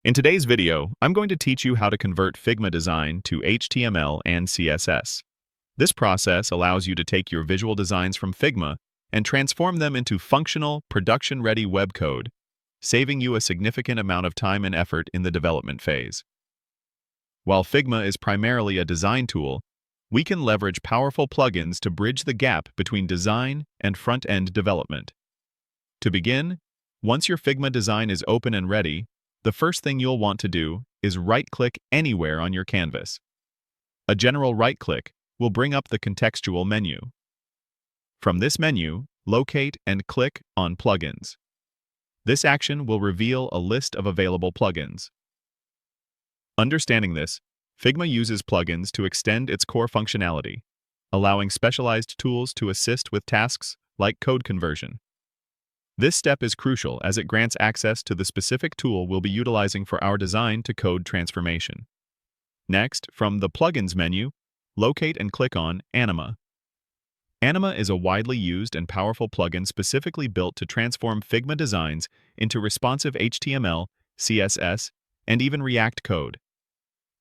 In today's video, I'm going to teach you how to convert Figma design to HTML and CSS. This process allows you to take your visual designs from Figma and transform them into functional, production-ready web code, saving you a significant amount of time and effort in the development phase. While Figma is primarily a design tool, we can leverage powerful plugins to bridge the gap between design and front-end development. To begin, once your Figma design is open and ready, the first thing you'll want to do is right-click anywhere on your canvas. A general right-click will bring up the contextual menu. From this menu, locate and click on Plugins. This action will reveal a list of available plugins. Understanding this, Figma uses plugins to extend its core functionality, allowing specialized tools to assist with tasks like code conversion. This step is crucial as it grants access to the specific tool we'll be utilizing for our design to code transformation. Next, from the Plugins menu, locate and click on Anima. Anima is a widely used and powerful plugin specifically built to transform Figma designs into responsive HTML, CSS, and even React code.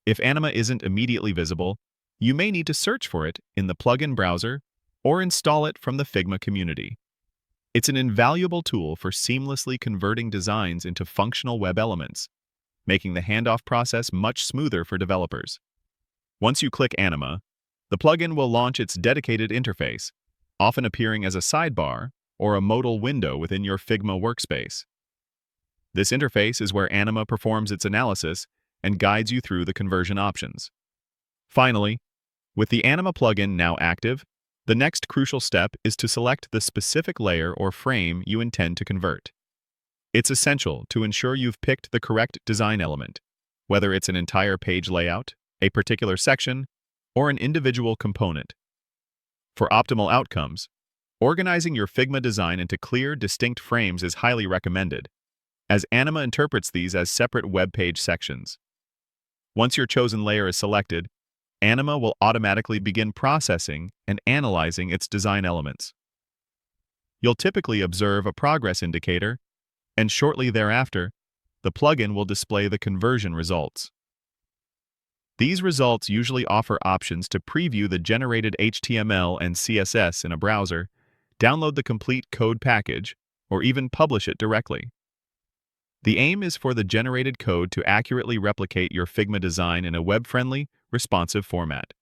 If Anima isn't immediately visible, you may need to search for it in the plugin browser or install it from the Figma community. It's an invaluable tool for seamlessly converting designs into functional web elements, making the handoff process much smoother for developers. Once you click Anima, the plugin will launch its dedicated interface, often appearing as a sidebar or a modal window within your Figma workspace. This interface is where Anima performs its analysis and guides you through the conversion options. Finally, with the Anima plugin now active, the next crucial step is to select the specific layer or frame you intend to convert. It's essential to ensure you've picked the correct design element, whether it's an entire page layout, a particular section, or an individual component. For optimal outcomes, organizing your Figma design into clear, distinct frames is highly recommended, as Anima interprets these as separate web page sections. Once your chosen layer is selected, Anima will automatically begin processing and analyzing its design elements. You'll typically observe a progress indicator, and shortly thereafter, the plugin will display the conversion results. These results usually offer options to preview the generated HTML and CSS in a browser, download the complete code package, or even publish it directly. The aim is for the generated code to accurately replicate your Figma design in a web-friendly, responsive format.